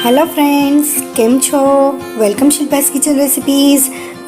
Hello friends, केम छो? Welcome Shilpa skitchenRecipes।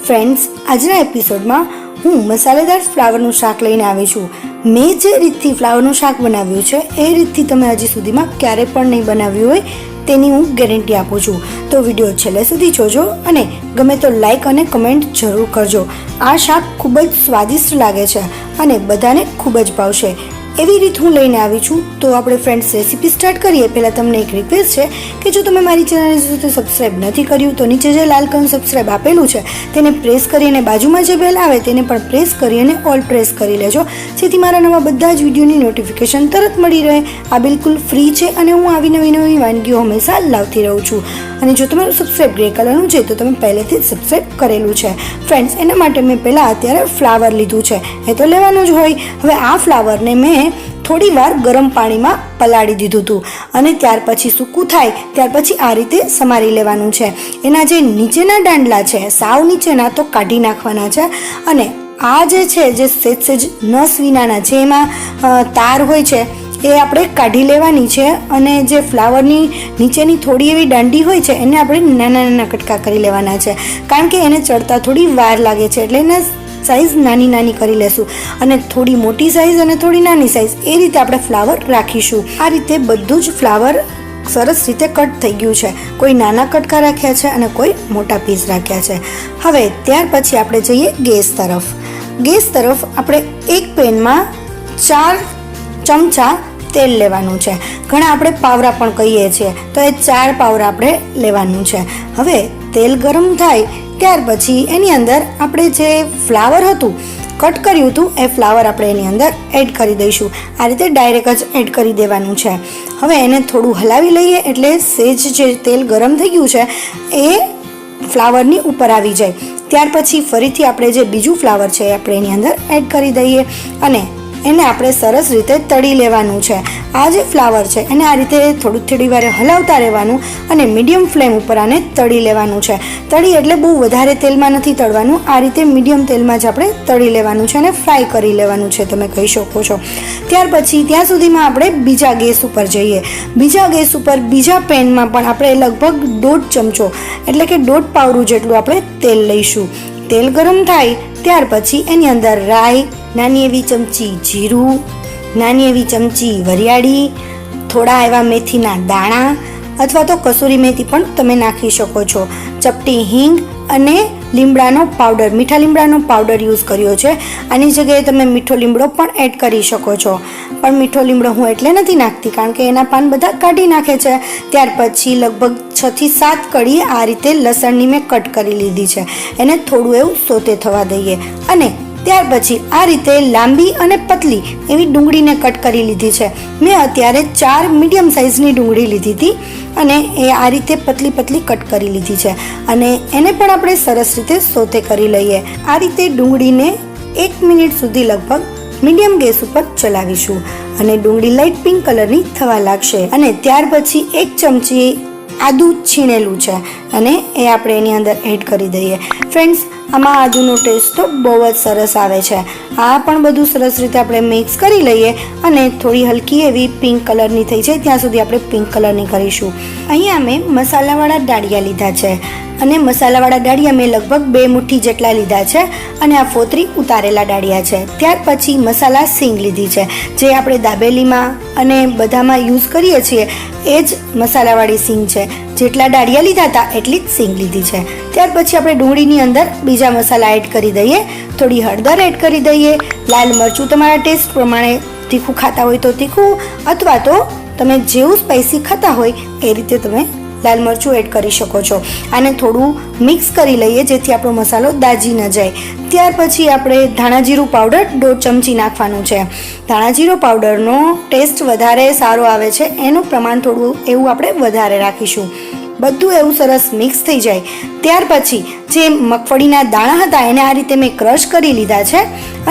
Friends, આજના એપિસોડમાં હું મસાલેદાર ફ્લાવરનું શાક લઈને આવી છું। મેં જે રીતથી ફ્લાવરનું શાક બનાવ્યું છે એ રીતથી તમે હજી સુધીમાં ક્યારે પણ નહીં બનાવ્યું હોય તેની હું ગેરંટી આપું છું। તો વિડીયો છેલ્લે સુધી જોજો અને ગમે તો લાઈક અને કમેન્ટ જરૂર કરજો। આ શાક ખૂબ જ સ્વાદિષ્ટ લાગે છે અને બધાને ખૂબ જ ભાવશે। એવી રીત હું લઈને આવી છું। તો આપણે ફ્રેન્ડ્સ રેસીપી સ્ટાર્ટ કરીએ। પહેલાં તમને એક રિક્વેસ્ટ છે કે જો તમે મારી ચેનલને સબસ્ક્રાઈબ નથી કર્યું તો નીચે જે લાલ કલરનું સબસ્ક્રાઈબ આપેલું છે તેને પ્રેસ કરીને બાજુમાં જે બેલ આવે તેને પણ પ્રેસ કરી અને ઓલ પ્રેસ કરી લેજો, જેથી મારા નવા બધા જ વિડીયોની નોટિફિકેશન તરત મળી રહે। આ બિલકુલ ફ્રી છે અને હું આવી નવી વાનગીઓ હંમેશા લાવતી રહું છું। અને જો તમારું સબસ્ક્રાઈબ ગ્રે કલરનું છે તો તમે પહેલેથી જ સબસ્ક્રાઈબ કરેલું છે। ફ્રેન્ડ્સ, એના માટે મેં પહેલાં અત્યારે ફ્લાવર લીધું છે, એ તો લેવાનું જ હોય। હવે આ ફ્લાવરને મેં થોડી વાર ગરમ પાણીમાં પલાળી દીધું હતું અને ત્યાર પછી સૂકું થાય ત્યાર પછી આ રીતે સમારી લેવાનું છે। એના જે નીચેના દાંડલા છે સાવ નીચેના તો કાઢી નાખવાના છે અને આ જે છે જે સેજ નસ વિનાના જે એમાં તાર હોય છે એ આપણે કાઢી લેવાની છે અને જે ફ્લાવરની નીચેની થોડી એવી દાંડી હોય છે એને આપણે નાના નાના કટકા કરી લેવાના છે, કારણ કે એને ચડતા થોડી વાર લાગે છે એટલે એને સાઈઝ નાની નાની કરી લેશું અને થોડી મોટી સાઈઝ અને થોડી નાની સાઈઝ એ રીતે આપણે ફ્લાવર રાખીશું। આ રીતે બધું જ ફ્લાવર સરસ રીતે કટ થઈ ગયું છે। કોઈ નાના કટકા રાખ્યા છે અને કોઈ મોટા પીસ રાખ્યા છે। હવે ત્યાર પછી આપણે જઈએ ગેસ તરફ આપણે એક પેનમાં 4 ચમચા તેલ લેવાનું છે। ઘણા આપણે પાવરા પણ કહીએ છીએ, તો એ 4 પાવરા આપણે લેવાનું છે। હવે તેલ ગરમ થાય ત્યાર પછી એની અંદર આપણે જે ફ્લાવર હતું કટ કર્યું હતું એ ફ્લાવર આપણે એની અંદર એડ કરી દઈશું। આ રીતે ડાયરેક્ટ જ એડ કરી દેવાનું છે। હવે એને થોડું હલાવી લઈએ એટલે સેજ જે તેલ ગરમ થઈ ગયું છે એ ફ્લાવરની ઉપર આવી જાય। ત્યાર પછી ફરીથી આપણે જે બીજું ફ્લાવર છે એ આપણે એની અંદર એડ કરી દઈએ અને એને આપણે સરસ રીતે તળી લેવાનું છે। આ જે ફ્લાવર છે એને આ રીતે થોડી વાર હલાવતા રહેવાનું અને મીડિયમ ફ્લેમ ઉપર આને તળી લેવાનું છે। તળી એટલે બહુ વધારે તેલમાં નથી તળવાનું, આ રીતે મીડિયમ તેલમાં જ આપણે તળી લેવાનું છે અને ફ્રાય કરી લેવાનું છે તમે કહી શકો છો। ત્યાર પછી ત્યાં સુધીમાં આપણે બીજા ગેસ ઉપર જઈએ। બીજા ગેસ ઉપર બીજા પેનમાં પણ આપણે લગભગ 1.5 ચમચો એટલે કે 1.5 પાવરું જેટલું આપણે તેલ લઈશું। તેલ ગરમ થાય ત્યાર પછી એની અંદર રાઈ, નાની એવી ચમચી જીરું, નાની એવી ચમચી વરિયાળી, થોડા એવા મેથીના દાણા અથવા તો કસૂરી મેથી પણ તમે નાખી શકો છો, ચપટી હિંગ અને લીમડાનો પાવડર, મીઠા લીમડાનો પાવડર યુઝ કર્યો છે। આની જગ્યાએ તમે મીઠો લીમડો પણ એડ કરી શકો છો, પણ મીઠો લીમડો હું એટલે નથી નાખતી કારણ કે એના પાન બધા કાઢી નાખે છે। ત્યાર પછી લગભગ 6 થી 7 કળી આ રીતે લસણની મેં કટ કરી લીધી છે, એને થોડું એવું સોતે થવા દઈએ અને ત્યાર પછી આ રીતે લાંબી અને પતલી એવી ડુંગળીને કટ કરી લીધી છે। મેં અત્યારે 4 મીડિયમ સાઇઝની ડુંગળી લીધી હતી અને એ આ રીતે પતલી કટ કરી લીધી છે અને એને પણ આપણે સરસ રીતે સોતે કરી લઈએ। આ રીતે ડુંગળીને 1 મિનિટ સુધી લગભગ મીડિયમ ગેસ ઉપર ચલાવીશું અને ડુંગળી લાઇટ પિંક કલરની થવા લાગશે અને ત્યાર પછી 1 ચમચી આદું છીણેલું છે અને એ આપણે એની અંદર એડ કરી દઈએ। ફ્રેન્ડ્સ, આમાં આદુનો ટેસ્ટ તો બહુ જ સરસ આવે છે। આ પણ બધું સરસ રીતે આપણે મિક્સ કરી લઈએ અને થોડી હલકી એવી પિંક કલરની થઈ જાય ત્યાં સુધી આપણે પિંક કલરની કરીશું। અહીંયા મેં મસાલાવાળા ડાળિયા લીધા છે અને મસાલાવાળા ડાળિયા મેં લગભગ 2 મુઠ્ઠી જેટલા લીધા છે અને આ ફોતરી ઉતારેલા ડાળિયા છે। ત્યાર પછી મસાલા સિંગ લીધી છે, જે આપણે દાબેલીમાં અને બધામાં યુઝ કરીએ છીએ એ જ મસાલાવાળી સિંગ છે। જેટલા ડાળિયા લીધા હતા એટલી જ સિંગ લીધી છે। ત્યાર પછી આપણે ડુંગળીની અંદર બીજા મસાલા એડ કરી દઈએ, થોડી હળદર એડ કરી દઈએ, લાલ મરચું તમારા ટેસ્ટ પ્રમાણે, તીખું ખાતા હોય તો તીખું અથવા તો તમે જેવું સ્પાઇસી ખાતા હોય એ રીતે તમે લાલ મરચું એડ કરી શકો છો। આને થોડું મિક્સ કરી લઈએ જેથી આપણો મસાલો દાજી ન જાય। ત્યાર પછી આપણે ધાણા જીરું પાવડર 1.5 ચમચી નાખવાનું છે। ધાણા જીરું પાવડરનો ટેસ્ટ વધારે સારો આવે છે, એનું પ્રમાણ થોડું એવું આપણે વધારે રાખીશું। બધું એવું સરસ મિક્સ થઈ જાય ત્યાર પછી જે મગફળીના દાણા હતા એને આ રીતે મેં ક્રશ કરી લીધા છે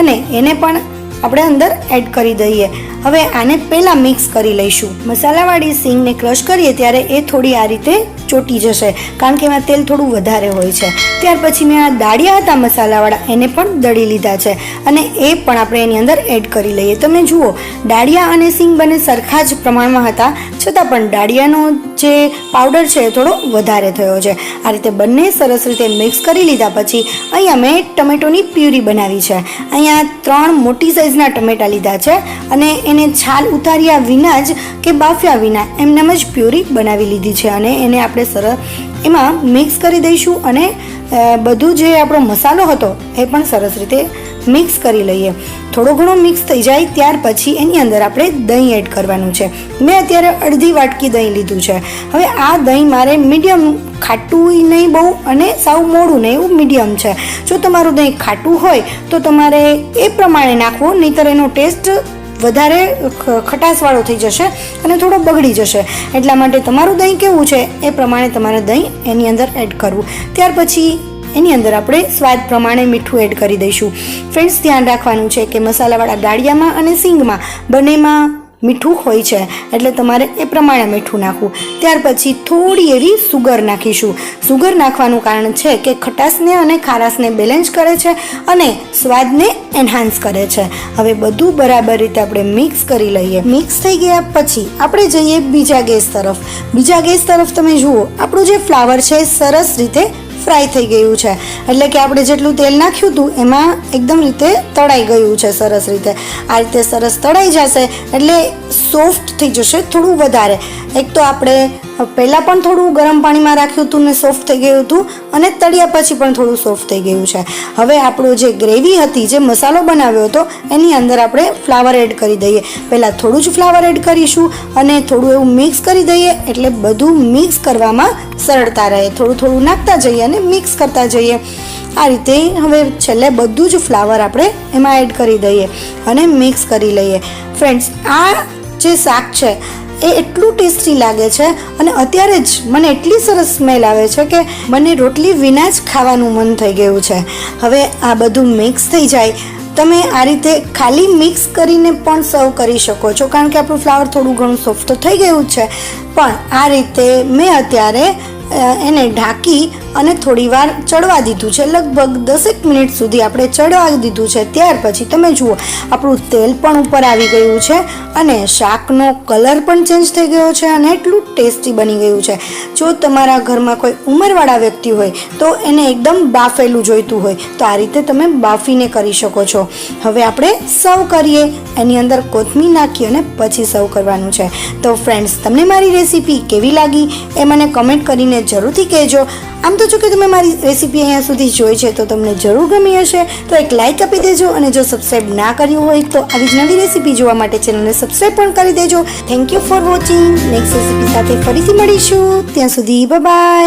અને એને પણ આપણે અંદર એડ કરી દઈએ હવે આને પહેલાં મિક્સ કરી લઈશું. મસાલાવાળી સિંગને ક્રશ કરીએ ત્યારે એ થોડી આ રીતે ચોટી જશે, કારણ કે એમાં તેલ થોડું વધારે હોય છે. ત્યાર પછી મેં આ દાળિયા હતા મસાલાવાળા એને પણ દળી લીધા છે અને એ પણ આપણે એની અંદર એડ કરી લઈએ. તમે જુઓ, દાળિયા અને સિંગ બંને સરખા જ પ્રમાણમાં હતા, છતાં પણ દાળિયાનો જે પાવડર છે એ થોડો વધારે થયો છે. આ રીતે બંને સરસ રીતે મિક્સ કરી લીધા પછી અહીંયા મેં ટમેટોની પ્યુરી બનાવી છે. અહીંયા 3 મોટી સાઇઝના ટમેટા લીધા છે અને એને છાલ ઉતાર્યા વિના જ કે બાફ્યા વિના એમનેમ જ પ્યુરી બનાવી લીધી છે અને એને આપણે સરસ એમાં મિક્સ કરી દઈશું અને બધું જે આપણો મસાલો હતો એ પણ સરસ રીતે મિક્સ કરી લઈએ. થોડો ઘણો મિક્સ થઈ જાય ત્યાર પછી એની અંદર આપણે દહીં એડ કરવાનું છે. મેં અત્યારે અડધી વાટકી દહીં લીધું છે. હવે આ દહીં મારે મીડિયમ, ખાટું નહીં બહુ અને સાવ મોડું નહીં, એવું મીડિયમ છે. જો તમારું દહીં ખાટું હોય તો તમારે એ પ્રમાણે નાખવું, નહીંતર એનો ટેસ્ટ વધારે ખટાશવાળો થઈ જશે અને થોડો બગડી જશે. એટલા માટે તમારું દહીં કેવું છે એ પ્રમાણે તમારે દહીં એની અંદર એડ કરવું. ત્યાર પછી એની અંદર આપણે સ્વાદ પ્રમાણે મીઠું એડ કરી દઈશું. ફ્રેન્ડ્સ, ધ્યાન રાખવાનું છે કે મસાલાવાળા દાળિયામાં અને સિંગમાં બંનેમાં મીઠું હોય છે, એટલે તમારે એ પ્રમાણે મીઠું નાખવું. ત્યાર પછી થોડી એવી સુગર નાખીશું. સુગર નાખવાનું કારણ છે કે ખટાશને અને ખારાશને બેલેન્સ કરે છે અને સ્વાદને એન્હાન્સ કરે છે. હવે બધું બરાબર રીતે આપણે મિક્સ કરી લઈએ. મિક્સ થઈ ગયા પછી આપણે જઈએ બીજા ગેસ તરફ. બીજા ગેસ તરફ તમે જુઓ, આપણું જે ફ્લાવર છે સરસ રીતે ફ્રાય થઈ ગયું છે, એટલે કે આપણે જેટલું તેલ નાખ્યું હતું એમાં એકદમ રીતે તળાઈ ગયું છે સરસ રીતે. આ રીતે સરસ તળાઈ જશે એટલે સોફ્ટ થઈ જશે થોડું વધારે. એક તો આપણે પહેલાં પણ થોડું ગરમ પાણીમાં રાખ્યું હતું ને સોફ્ટ થઈ ગયું હતું અને તળ્યા પછી પણ થોડું સોફ્ટ થઈ ગયું છે. હવે આપણો જે ગ્રેવી હતી, જે મસાલો બનાવ્યો હતો એની અંદર આપણે ફ્લાવર એડ કરી દઈએ. પહેલાં થોડું જ ફ્લાવર એડ કરીશું અને થોડું એવું મિક્સ કરી દઈએ, એટલે બધું મિક્સ કરવામાં સરળતા રહે. થોડું થોડું નાખતા જઈએ અને મિક્સ કરતા જઈએ. આ રીતે હવે છેલ્લે બધું જ ફ્લાવર આપણે એમાં એડ કરી દઈએ અને મિક્સ કરી લઈએ. ફ્રેન્ડ્સ, આ જે શાક છે એ એટલું ટેસ્ટી લાગે છે અને અત્યારે જ મને એટલી સરસ સ્મેલ આવે છે કે મને રોટલી વિના જ ખાવાનું મન થઈ ગયું છે. હવે આ બધું મિક્સ થઈ જાય, તમે આ રીતે ખાલી મિક્સ કરીને પણ સર્વ કરી શકો છો, કારણ કે આપણું ફ્લાવર થોડું ઘણું સોફ્ટ થઈ ગયું છે. પણ આ રીતે મેં અત્યારે એને ઢાંકી અને થોડી વાર ચડવા દીધું છે. લગભગ 10 મિનિટ સુધી આપણે ચડવા દીધું છે. ત્યાર પછી તમે જુઓ, આપણું તેલ પણ ઉપર આવી ગયું છે અને શાકનો કલર પણ ચેન્જ થઈ ગયો છે અને એટલું ટેસ્ટી બની ગયું છે. જો તમારા ઘરમાં કોઈ ઉંમરવાળા વ્યક્તિ હોય તો એને એકદમ બાફેલું જોઈતું હોય તો આ રીતે તમે બાફીને કરી શકો છો. હવે આપણે સર્વ કરીએ. એની અંદર કોથમીર નાખી અને પછી સર્વ કરવાનું છે. તો ફ્રેન્ડ્સ, તમને મારી રેસીપી કેવી લાગી એ મને કમેન્ટ કરીને જરૂરથી કહેજો. આમ તો જો કે તમે મારી રેસીપી અહીંયા સુધી જોઈ છે તો તમને જરૂર ગમી હશે, તો એક લાઇક આપી દેજો અને જો સબસ્ક્રાઈબ ના કર્યું હોય તો આવી જ નવી રેસીપી જોવા માટે ચેનલને સબસ્ક્રાઈબ પણ કરી દેજો. Thank you for watching. Next recipe સાથે ફરીથી મળીશું. ત્યાં સુધી બાય બાય.